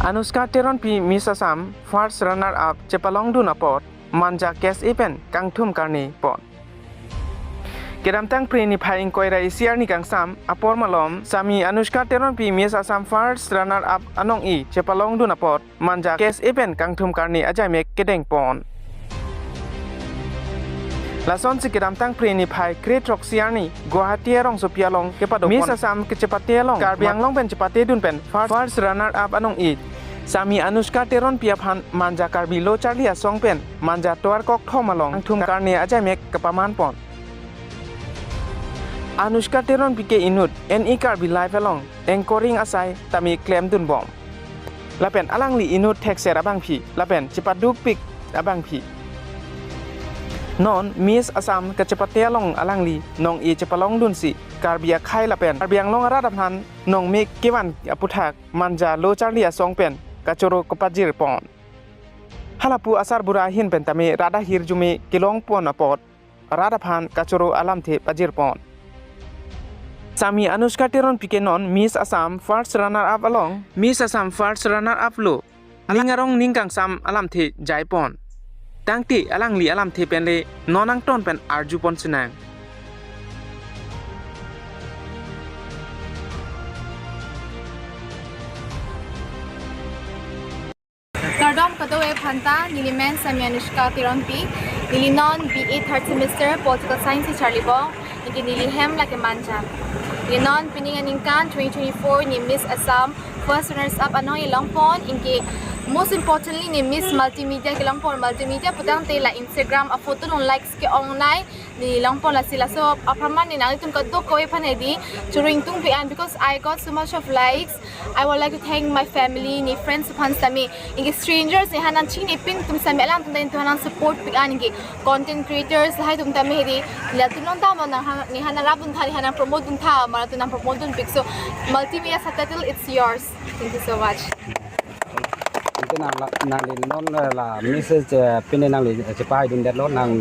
Anushka Teronpi Miss Assam first runner up Chepalong Dunapot Manja Kes Event Kangthum Karni Pot Kedamtang Pri ni Phaing Koira Isiar ni Kangsam Apor Malom Sami Anushka Teronpi Miss Assam first runner up Anong I Chepalong Dunapot Manja Kes Event Kangthum Karni Ajamek Kedeng Pon Lason si kedamtang Pri ni Phai Great Rock Siarni Guwahati Rong Sopialong Kepadong Miss Assam Kecepatialong Karbiang Long Pen Cepati Dun Pen first runner up Anong I Sami Anushka Teron Piaphan Manja Karbi Lo Charlie Asong Pen Manja Tuar Kok Thomalong Thum Karni Ajamek Kepaman Pon Anushka Teron Pike Inut NE Karbi Live Along Anchoring Asai Tami Claim Dun Bom Lapen Alang Li Inut Texer Abang Pi Lapen Cepaduk Pik Abang Pi Non Miss Assam Kecepatialong Alang Li Nong I Cepalong Dun Si Karbia Khai Lapen Karbiang Long Aradaphan Nong Mik Kiwan Aputhak Manja Lo Charlie Asong Pen Kacoro Kopajir Pon Halapu Asar Burahin Pentame Rada Hirjumi Kilong Pon Apot Radaphan Kacoro Alam The Pajir Pon Sami Anushka Teron Pikenon Miss Assam first runner up along Miss Assam first runner up lo Alingarong Ningkang Sam Alam The Jai Pon Tangti Alang Li Alam The Pen Le Nonang Ton Pen Arju Pon Sinang Kardom Katoe Phanta Nilimen Sami Anushka Teronpi Nilinon BA third semester Political Science Charlie Bong Niki Nilihem like a manja Nilinon Pininganingkan 2024 ni Miss Assam first runners up Anoy Longpon Inki most importantly ni Miss Multimedia ke Longpon Multimedia putang te la Instagram a photo non likes ke online ni Longpon la sila so apaman ni nang itong kadto ko panedi during tung pian because I got so much of likes I would like to thank my family ni friends upon sami ingi strangers ni hanan chini ping tum sami alam tum din hanan support pian ingi content creators lahat tum tami hedi la tunon ta mo ni hanan rabun thari hanan promote dun tha mara tunang promote dun pic so Multimedia subtitle it's yours thank you so much nang non la message pin nang li cepai dun deadload nang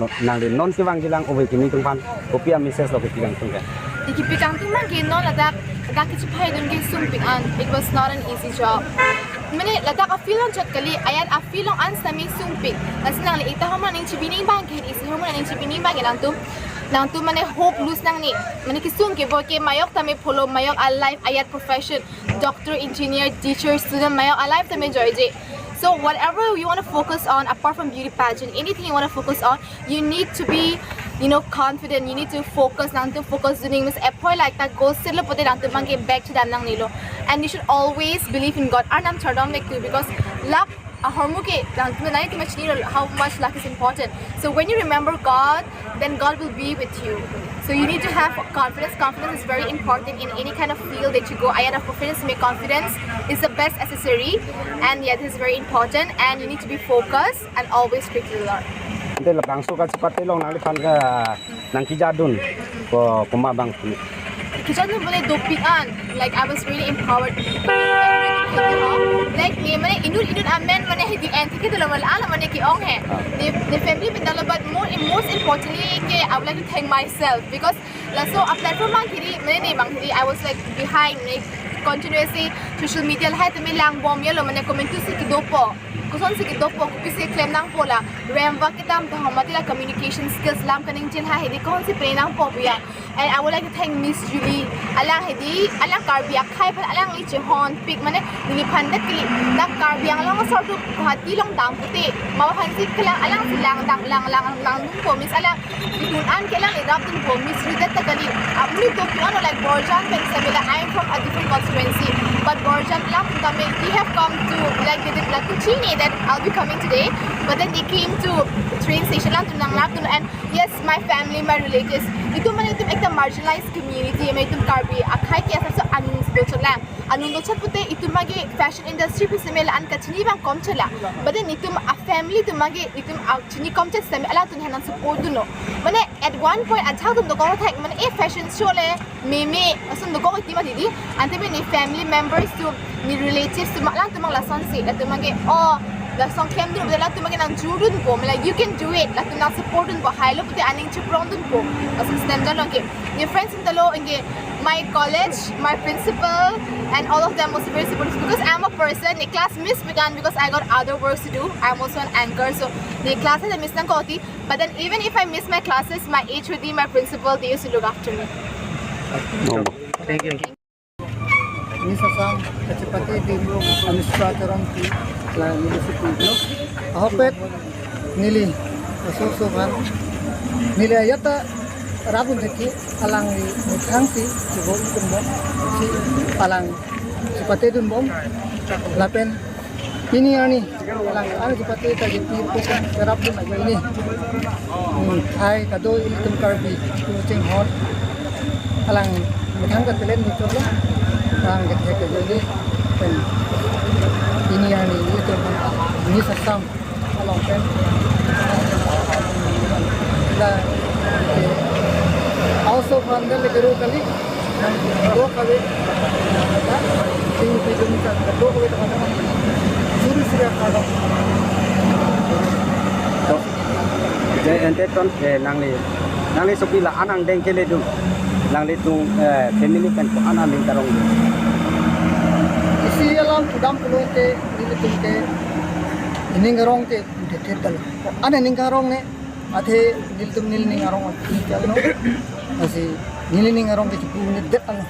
non siwang jilang obe kimi tungpan kopia message lo pigang tungkan dikipikang tingman ki non ladak cepai dun ki sum pian it was not an easy job mane ladak a filon chat kali ayat a filon an sami sum pik asnang li ita homa ning chibining bang ki is homa ning chibining bang nang tu mane hope lose nang ni mane ki sum ke boke mayok tame follow mayok a life ayat profession doctor engineer teacher student mayok a life tame joyje so whatever you want to focus on apart from beauty pageant anything you want to focus on you need to be confident you need to focus nang to focus doing mis apply like that goal sila pote nang to mangi back to them nang nilo and you should always believe in God anam chardom like too because luck a hormuke nang to nai ki machni how much luck is important so when you remember God then God will be with you so you need to have confidence is very important in any kind of field that you go I have confidence make confidence is the best accessory and yeah this is very important and you need to be focused and always quickly learn ante labang suka cepat long nang lipan ka nang kijadun ko kumabang Kijadun boleh dopian like I was really empowered like ni mane inun amen mane hedi entity to level ala mane ki ong hai the family bindala but most importantly ke I would like to thank myself because so a platform mang kiri mane nei bang kiri I was like behind like continuously social media hai to me lang bom yelo mane comment tu si dopo kuson si dopo ku pise claim nang pola remva kitam to hamatila communication skills lam kaning chin ha hedi kon si pre nang po ya and I would like to thank Miss Julie alang hedi alang Karbia khai phan alang li che hon pic mane ni phandat kili nak Karbia lang sor tu hati long dang puti ma phan si klang alang silang dang lang po Miss alang itun an kelang irap tun po Miss Ridat takali amni to piano like Borjan pen sabila I am from a different constituency but Borjan lang kami they have come to like they did like Chini that I'll be coming today but then they came to train station lang tunang lap and yes my family my relatives itu man itu ekta marginalized community may itum Karbi akhai ki asa so anung do chat pute itu magi fashion industry pe semela an kachini bang kom chala but then itum a family tu magi itum chini kom chat sem ala tun hanan support duno mane at one point achha tum do ko thak mane e fashion show le meme asun do ko ti ma didi ante me ni family members tu ni relatives tu malang tu mang la son si tu magi oh la song kem dun la tu magi nang jurun po like you can do it la tu nang support dun po hilo pute aning chiprong dun po asun stand down ke ni friends in talo inge my college, my principal, and all of them was very supportive because I'm a person. The class miss began because I got other works to do. I'm also an anchor, so the classes I miss nang koti. But then even if I miss my classes, my HOD, my principal, they used to look after me. Thank you. Ini sasam kecepatan di administratoran di municipio. Ahopet nili sosokan nili ayata rabun deki alang di mutangsi coba ikut bom si alang cepatnya dun bom lapen ini ani alang alang cepatnya tadi pimpin rabun aja ini hai kado ini temkarbi kucing hot alang mutang katelan muncul lah alang ketika jadi ini ani itu ini sasam alang pen lah also fundal guru kali dua kali tinggi kilometer dua kali teman-teman suruh sudah kalau jadi ente ton nangli sopila anang dengkele du nangli tung family kan ko anang lingkarong isi alam kudam pulote ini tungke ini ngarong te detetal ana ningarong ne athe niltum nil ningarong ti jalno asi nil ningarong ke cukup niddet ano